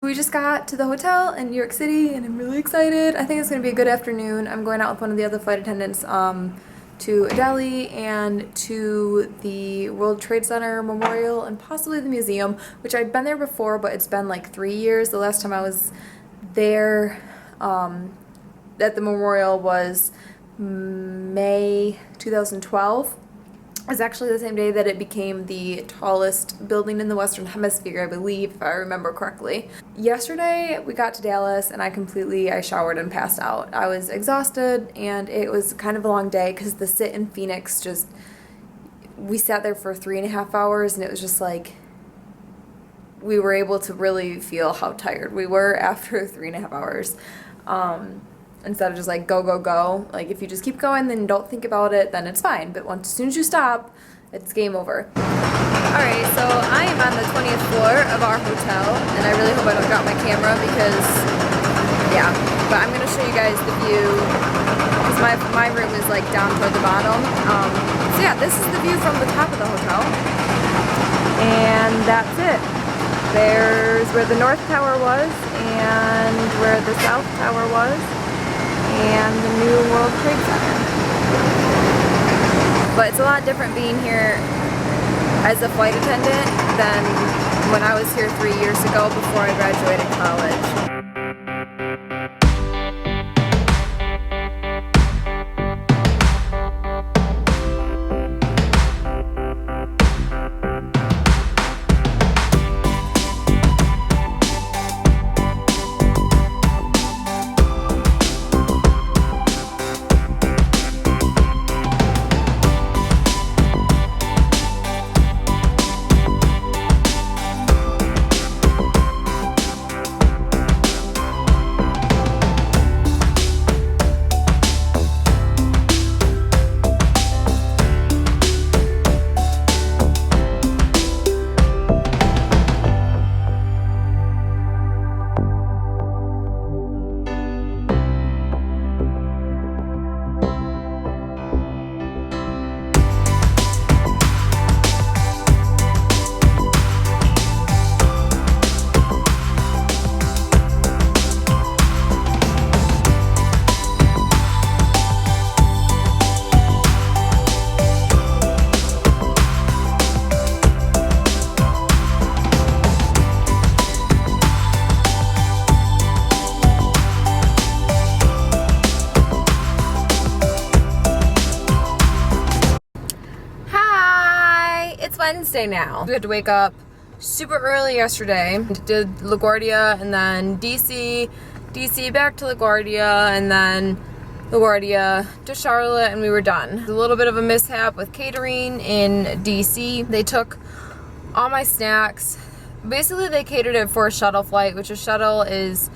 We just got to the hotel in New York City and I'm really excited. I think it's going to be a good afternoon. I'm going out with one of the other flight attendants to Delhi and to the World Trade Center Memorial and possibly the museum, which I'd been there before, but it's been like 3 years. The last time I was there at the memorial was May 2012. It's actually the same day that it became the tallest building in the Western Hemisphere, I believe, if I remember correctly. Yesterday, we got to Dallas and I showered and passed out. I was exhausted and it was kind of a long day because the sit in Phoenix we sat there for 3.5 hours and it was just like, we were able to really feel how tired we were after 3.5 hours. Instead of just like go, go, go. Like if you just keep going, then don't think about it, then it's fine. But as soon as you stop, it's game over. Alright, so I am on the 20th floor of our hotel, and I really hope I don't drop my camera because, yeah. But I'm going to show you guys the view, because my room is like down toward the bottom. So yeah, this is the view from the top of the hotel. And that's it. There's where the North Tower was, and where the South Tower was, and the new World Trade Center. But it's a lot different being here as a flight attendant than when I was here 3 years ago before I graduated college. Wednesday now. We had to wake up super early yesterday. Did LaGuardia and then DC back to LaGuardia and then LaGuardia to Charlotte, and we were done. A little bit of a mishap with catering in DC. They took all my snacks. Basically they catered it for a shuttle flight, which a shuttle is,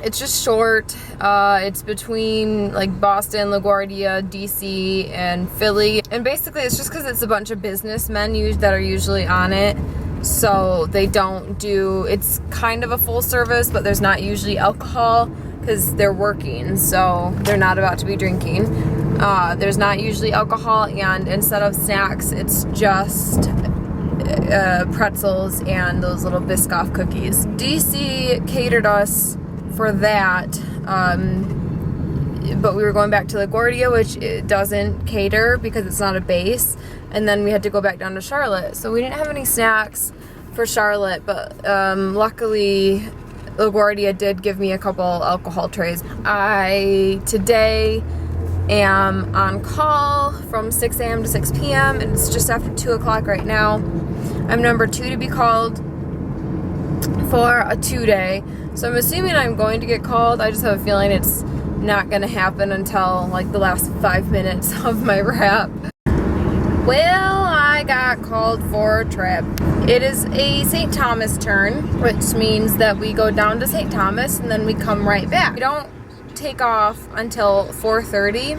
it's just short. It's between like Boston, LaGuardia, DC, and Philly. And basically it's just because it's a bunch of business menus that are usually on it. So they don't do, it's kind of a full service, but there's not usually alcohol because they're working. So they're not about to be drinking. There's not usually alcohol, and instead of snacks, it's just pretzels and those little Biscoff cookies. DC catered us for that, but we were going back to LaGuardia, which it doesn't cater because it's not a base, and then we had to go back down to Charlotte. So we didn't have any snacks for Charlotte, but luckily LaGuardia did give me a couple alcohol trays. I today am on call from 6 a.m. to 6 p.m. and it's just after 2 o'clock right now. I'm number 2 to be called for a 2-day. So I'm assuming I'm going to get called. I just have a feeling it's not going to happen until like the last 5 minutes of my wrap. Well, I got called for a trip. It is a St. Thomas turn, which means that we go down to St. Thomas and then we come right back. We don't take off until 4:30,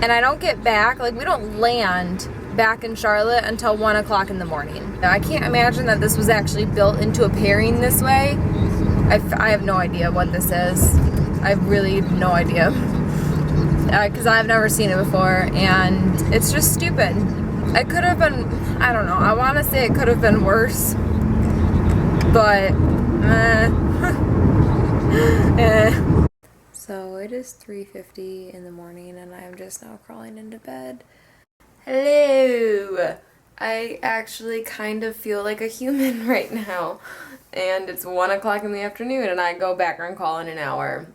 and I don't get back, like we don't land back in Charlotte until 1 o'clock in the morning. I can't imagine that this was actually built into a pairing this way. I have no idea what this is. I really have no idea. Because I've never seen it before, and it's just stupid. It could have been, I don't know, I want to say it could have been worse, but So it is 3:50 in the morning and I'm just now crawling into bed. Hello! I actually kind of feel like a human right now. And it's 1 o'clock in the afternoon and I go back on call in an hour.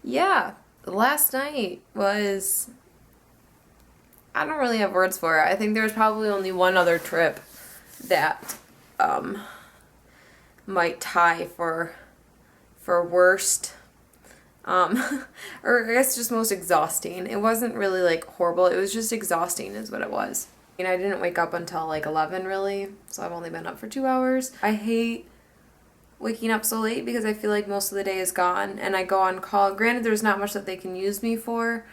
Yeah, last night was... I don't really have words for it. I think there was probably only one other trip that might tie for worst, or I guess just most exhausting. It wasn't really like horrible, it was just exhausting is what it was. I mean, I didn't wake up until like 11 really, so I've only been up for 2 hours. I hate waking up so late because I feel like most of the day is gone and I go on call. Granted, there's not much that they can use me for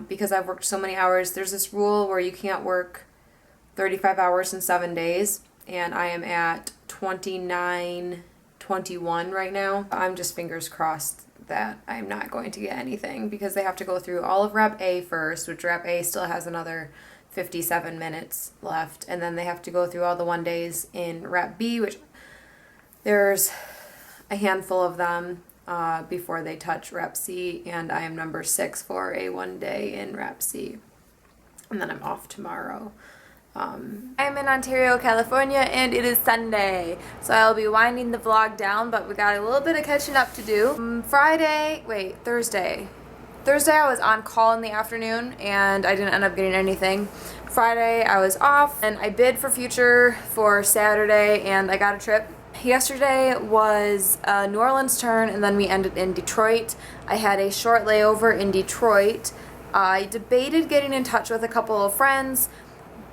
because I've worked so many hours. There's this rule where you can't work 35 hours in 7 days and I am at 29:21 right now. I'm just fingers crossed that I'm not going to get anything because they have to go through all of Rep A first, which Rep A still has another 57 minutes left, and then they have to go through all the 1 days in Rep B, which there's a handful of them before they touch Rep C, and I am number 6 for a 1 day in Rep C, and then I'm off tomorrow. I'm in Ontario, California, and it is Sunday, so I'll be winding the vlog down, but we got a little bit of catching up to do. Thursday I was on call in the afternoon, and I didn't end up getting anything. Friday I was off, and I bid for Future for Saturday, and I got a trip. Yesterday was New Orleans turn, and then we ended in Detroit. I had a short layover in Detroit. I debated getting in touch with a couple of friends,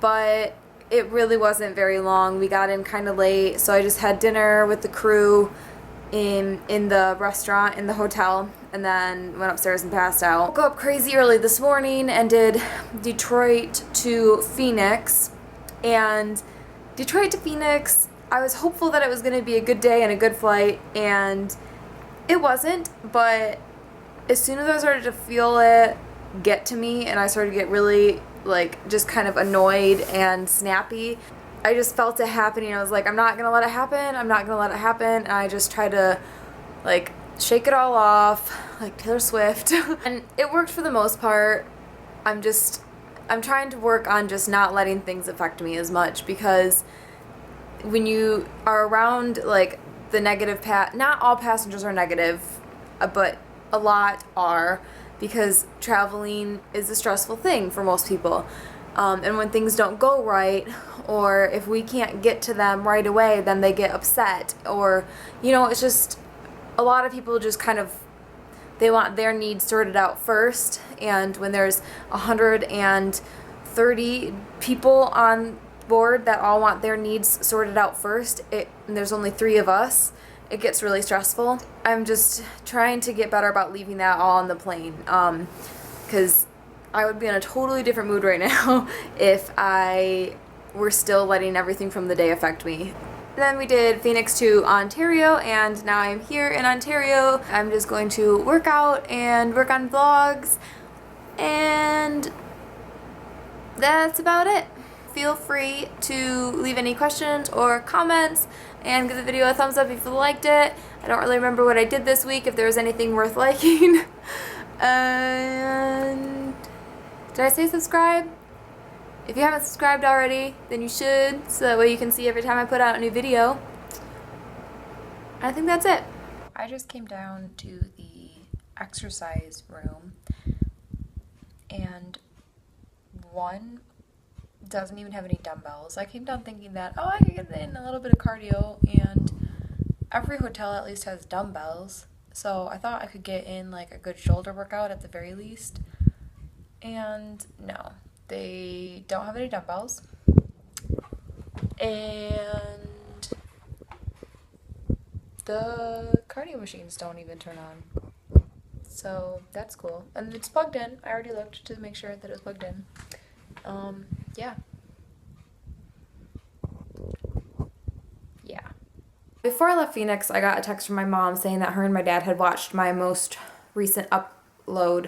but it really wasn't very long. We got in kind of late, so I just had dinner with the crew in the restaurant in the hotel, and then went upstairs and passed out. Woke up crazy early this morning and did Detroit to Phoenix. And Detroit to Phoenix, I was hopeful that it was going to be a good day and a good flight, and it wasn't, but as soon as I started to feel it get to me and I started to get really just kind of annoyed and snappy, I just felt it happening. I was like, I'm not gonna let it happen, I'm not gonna let it happen, and I just tried to shake it all off like Taylor Swift. And it worked for the most part. I'm trying to work on just not letting things affect me as much, because when you are around the negative not all passengers are negative, but a lot are, because traveling is a stressful thing for most people. And when things don't go right, or if we can't get to them right away, then they get upset, or, it's just a lot of people just they want their needs sorted out first, and when there's 130 people on board that all want their needs sorted out first, and there's only 3 of us, it gets really stressful. I'm just trying to get better about leaving that all on the plane, because I would be in a totally different mood right now if I were still letting everything from the day affect me. Then we did Phoenix to Ontario, and now I'm here in Ontario. I'm just going to work out and work on vlogs, and that's about it. Feel free to leave any questions or comments, and give the video a thumbs up if you liked it. I don't really remember what I did this week, if there was anything worth liking. And did I say subscribe? If you haven't subscribed already, then you should, so that way you can see every time I put out a new video. I think that's it. I just came down to the exercise room, and one doesn't even have any dumbbells. I came down thinking that, I could get in a little bit of cardio, and every hotel at least has dumbbells, so I thought I could get in a good shoulder workout at the very least. And no, they don't have any dumbbells, and the cardio machines don't even turn on, so that's cool. And it's plugged in. I already looked to make sure that it was plugged in. Yeah. Before I left Phoenix, I got a text from my mom saying that her and my dad had watched my most recent upload